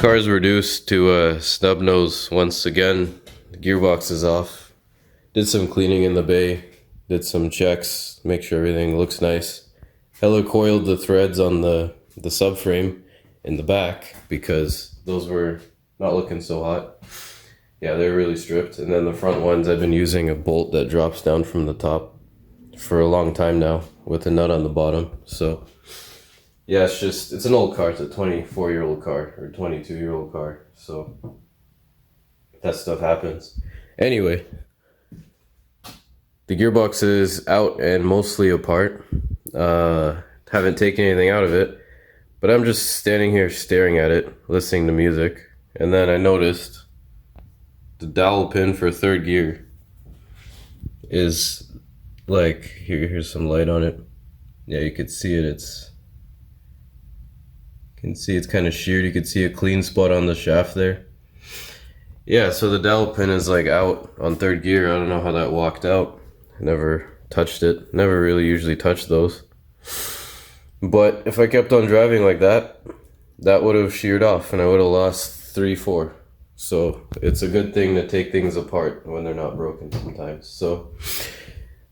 Car's reduced to a snub nose once again. The gearbox is off. Did some cleaning in the bay. Did some checks. Make sure everything looks nice. Helicoiled the threads on the subframe in the back because those were not looking so hot. Yeah, they're really stripped. And then the front ones, I've been using a bolt that drops down from the top for a long time now with a nut on the bottom. So yeah, it's an old car. It's a 24-year-old car or 22-year-old car. So that stuff happens. Anyway, the gearbox is out and mostly apart. Haven't taken anything out of it, but I'm just standing here staring at it, listening to music. And then I noticed the dowel pin for third gear is like, here's some light on it. Yeah, you could see it. You can see it's kind of sheared. You could see a clean spot on the shaft there. Yeah, so the dowel pin is like out on third gear. I don't know how that walked out. Never touched it. Never really usually touched those. But if I kept on driving like that, that would have sheared off and I would have lost 3-4. So it's a good thing to take things apart when they're not broken sometimes. So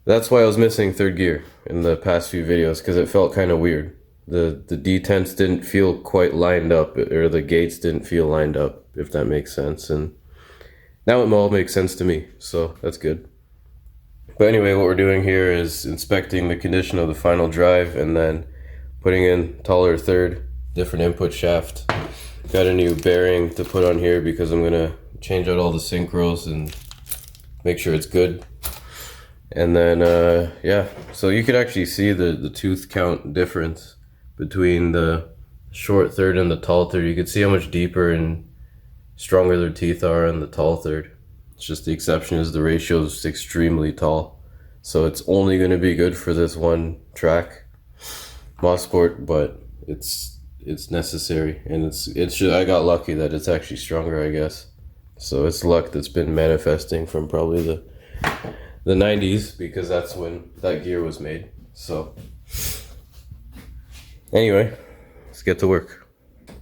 that's why I was missing third gear in the past few videos, because it felt kind of weird. The detents didn't feel quite lined up, or the gates didn't feel lined up, if that makes sense. And now it all makes sense to me, so that's good. But anyway, what we're doing here is inspecting the condition of the final drive and then putting in taller third, different input shaft. Got a new bearing to put on here because I'm gonna change out all the synchros and make sure it's good. And then yeah, so you could actually see the tooth count difference between the short third and the tall third. You can see how much deeper and stronger their teeth are on the tall third. It's just the exception is the ratio is extremely tall. So it's only going to be good for this one track, Motorsport, but it's necessary. And it's just, I got lucky that it's actually stronger, I guess. So it's luck that's been manifesting from probably the 90s, because that's when that gear was made. So anyway, let's get to work.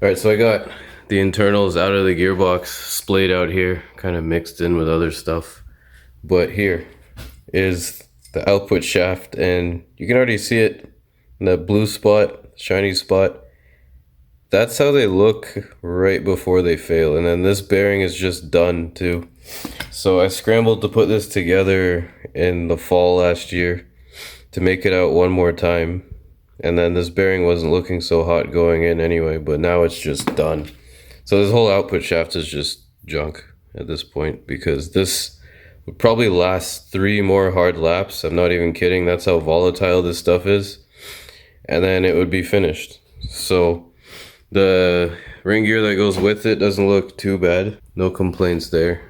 Alright, so I got the internals out of the gearbox, splayed out here, kind of mixed in with other stuff. But here is the output shaft, and you can already see it in that blue spot, shiny spot. That's how they look right before they fail. And then this bearing is just done too. So I scrambled to put this together in the fall last year to make it out one more time. And then this bearing wasn't looking so hot going in anyway, but now it's just done. So this whole output shaft is just junk at this point, because this would probably last 3 more hard laps. I'm not even kidding. That's how volatile this stuff is. And then it would be finished. So the ring gear that goes with it doesn't look too bad. No complaints there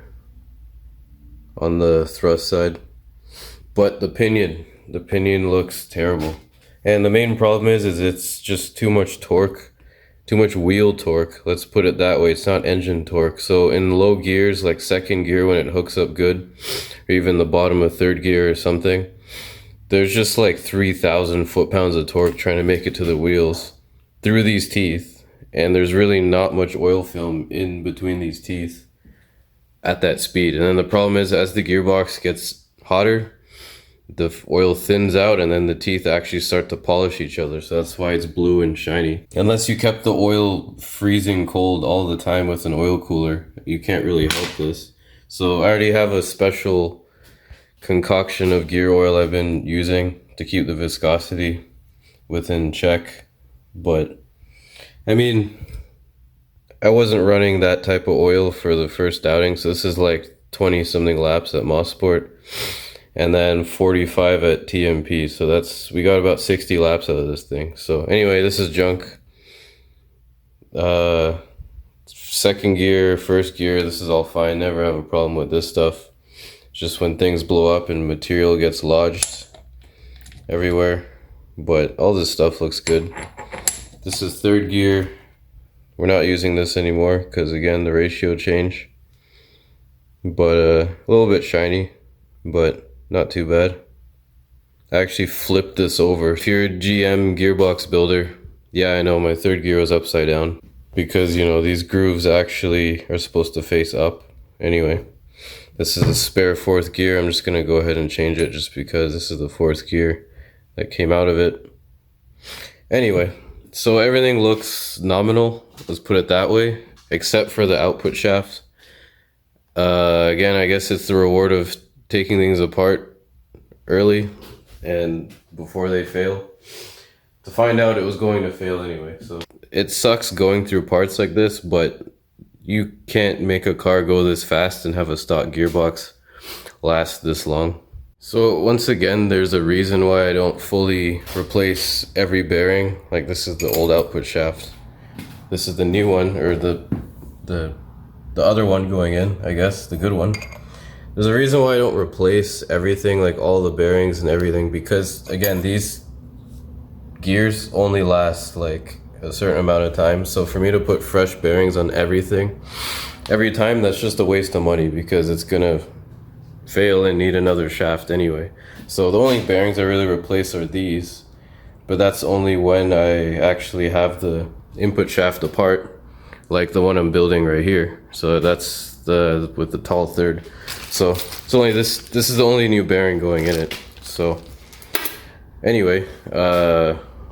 on the thrust side. But the pinion looks terrible. And the main problem is it's just too much torque, too much wheel torque. Let's put it that way. It's not engine torque. So in low gears, like second gear when it hooks up good, or even the bottom of third gear or something, there's just like 3,000 foot-pounds of torque trying to make it to the wheels through these teeth. And there's really not much oil film in between these teeth at that speed. And then the problem is, as the gearbox gets hotter, the oil thins out and then the teeth actually start to polish each other. So that's why it's blue and shiny. Unless you kept the oil freezing cold all the time with an oil cooler, you can't really help this. So I already have a special concoction of gear oil I've been using to keep the viscosity within check. But I mean, I wasn't running that type of oil for the first outing. So this is like 20 something laps at Motorsport. And then 45 at TMP. So we got about 60 laps out of this thing. So anyway, this is junk. Second gear, first gear, this is all fine. Never have a problem with this stuff. Just when things blow up and material gets lodged everywhere. But all this stuff looks good. This is third gear. We're not using this anymore because, again, the ratio change. But a little bit shiny, but not too bad. I actually flipped this over. If you're a GM gearbox builder, yeah, I know my third gear was upside down. because, you know, these grooves actually are supposed to face up. Anyway, this is a spare fourth gear. I'm just gonna go ahead and change it just because this is the fourth gear that came out of it. Anyway, so everything looks nominal, let's put it that way, except for the output shaft. Again, I guess it's the reward of taking things apart early and before they fail, to find out it was going to fail anyway. So it sucks going through parts like this, but you can't make a car go this fast and have a stock gearbox last this long. So once again, there's a reason why I don't fully replace every bearing. Like, this is the old output shaft. This is the new one, or the other one going in, I guess, the good one. There's a reason why I don't replace everything, like all the bearings and everything, because again, these gears only last like a certain amount of time. So for me to put fresh bearings on everything every time, that's just a waste of money, because it's gonna fail and need another shaft anyway. So the only bearings I really replace are these, but that's only when I actually have the input shaft apart, like the one I'm building right here. So that's the with the tall third. So it's only this is the only new bearing going in it. So anyway,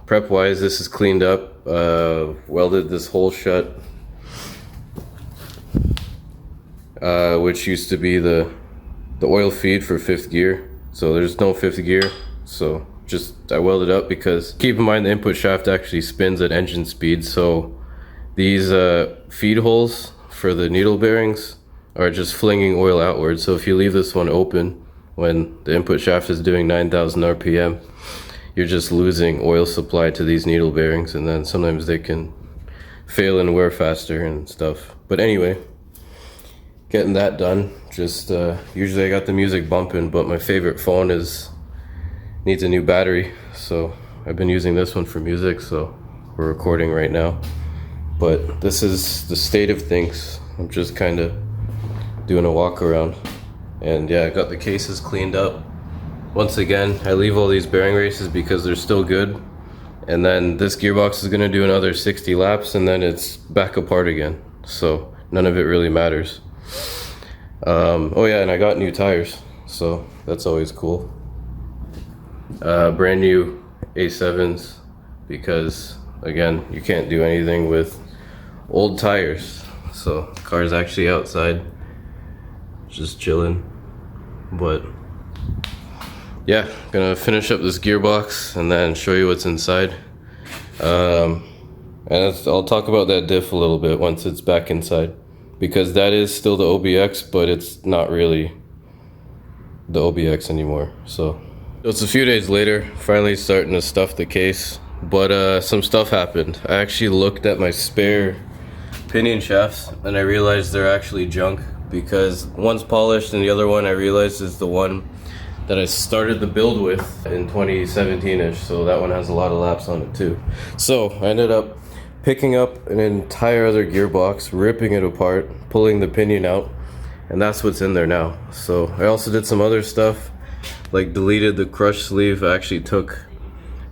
prep wise, this is cleaned up, welded this hole shut, which used to be the oil feed for fifth gear. So there's no fifth gear, so just I welded up, because keep in mind the input shaft actually spins at engine speed. So these feed holes for the needle bearings are just flinging oil outwards. So if you leave this one open when the input shaft is doing 9,000 RPM, you're just losing oil supply to these needle bearings, and then sometimes they can fail and wear faster and stuff. But anyway, getting that done. Just usually I got the music bumping, but my favorite phone needs a new battery, so I've been using this one for music. So we're recording right now, but this is the state of things. I'm just kind of doing a walk around, and yeah, I got the cases cleaned up. Once again, I leave all these bearing races because they're still good, and then this gearbox is going to do another 60 laps and then it's back apart again, so none of it really matters. Oh yeah, and I got new tires, so that's always cool. Brand new A7s, because again, you can't do anything with old tires. So the car's actually outside, just chilling. But yeah, gonna finish up this gearbox and then show you what's inside. And I'll talk about that diff a little bit once it's back inside, because that is still the OBX, but it's not really the OBX anymore. So it's a few days later, finally starting to stuff the case, but some stuff happened. I actually looked at my spare pinion shafts and I realized they're actually junk, because one's polished and the other one I realized is the one that I started the build with in 2017-ish, so that one has a lot of laps on it too. So I ended up picking up an entire other gearbox, ripping it apart, pulling the pinion out, and that's what's in there now. So I also did some other stuff, like deleted the crush sleeve. I actually took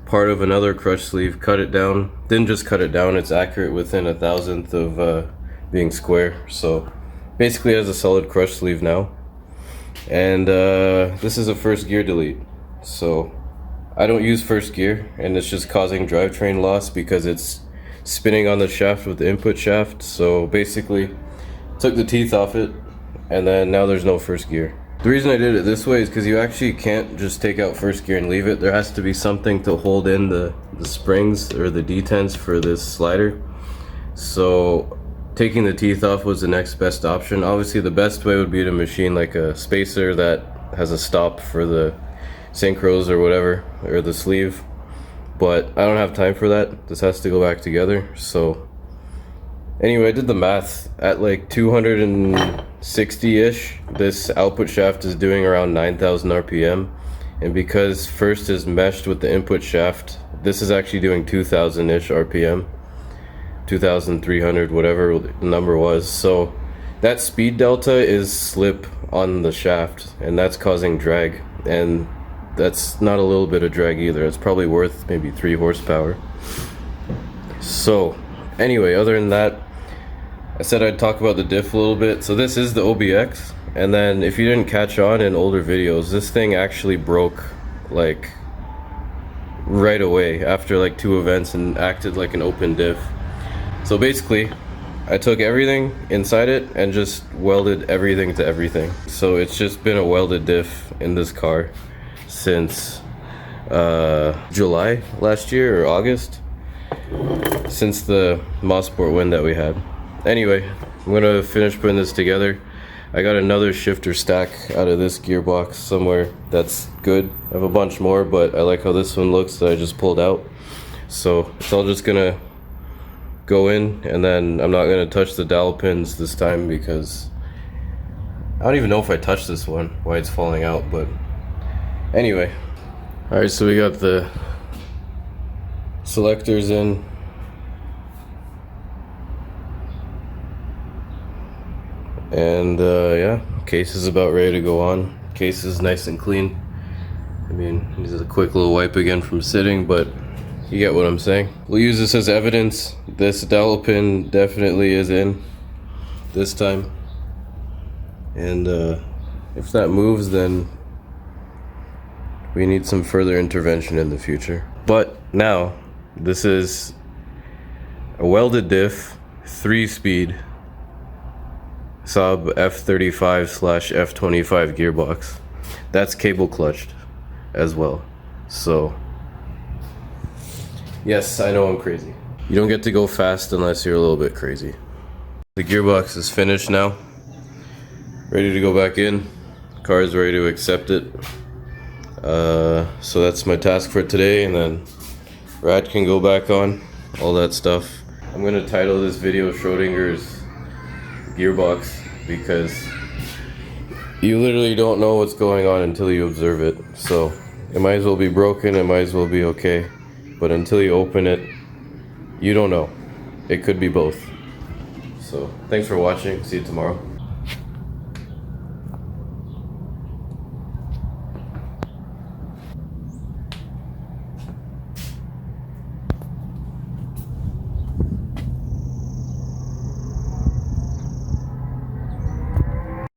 part of another crush sleeve, cut it down. Didn't just cut it down, it's accurate within 1,000th of being square. So basically it has a solid crush sleeve now. And this is a first gear delete. So I don't use first gear, and it's just causing drivetrain loss because it's spinning on the shaft with the input shaft. So basically took the teeth off it, and then now there's no first gear. The reason I did it this way is because you actually can't just take out first gear and leave it. There has to be something to hold in the springs or the detents for this slider. So taking the teeth off was the next best option. Obviously the best way would be to machine like a spacer that has a stop for the synchros or whatever, or the sleeve, but I don't have time for that. This has to go back together. So anyway, I did the math. At like 260-ish, this output shaft is doing around 9,000 RPM, and because first is meshed with the input shaft, this is actually doing 2,000-ish RPM, 2,300, whatever the number was. So that speed delta is slip on the shaft, and that's causing drag, and that's not a little bit of drag either. It's probably worth maybe 3 horsepower. So Anyway, other than that, I said I'd talk about the diff a little bit. So this is the OBX, and then if you didn't catch on in older videos, this thing actually broke like right away after like 2 events and acted like an open diff. So basically, I took everything inside it and just welded everything to everything. So it's just been a welded diff in this car since July last year or August, since the Motorsports win that we had. Anyway, I'm gonna finish putting this together. I got another shifter stack out of this gearbox somewhere that's good. I have a bunch more, but I like how this one looks that I just pulled out. So it's all just gonna go in, and then I'm not gonna touch the dowel pins this time because I don't even know if I touched this one, why it's falling out, but anyway. Alright, so we got the selectors in. And yeah, case is about ready to go on. Case is nice and clean. I mean, this is a quick little wipe again from sitting, but you get what I'm saying. We'll use this as evidence. This dowel pin definitely is in this time. And if that moves, then we need some further intervention in the future. But now, this is a welded diff, 3-speed, sub F35/F25 gearbox. That's cable clutched as well. So yes, I know I'm crazy. You don't get to go fast unless you're a little bit crazy. The gearbox is finished now, ready to go back in. Car is ready to accept it. So that's my task for today, and then rad can go back on, all that stuff. I'm gonna title this video Schrödinger's gearbox, because you literally don't know what's going on until you observe it. So it might as well be broken, it might as well be okay, but until you open it, you don't know. It could be both. So thanks for watching, see you tomorrow.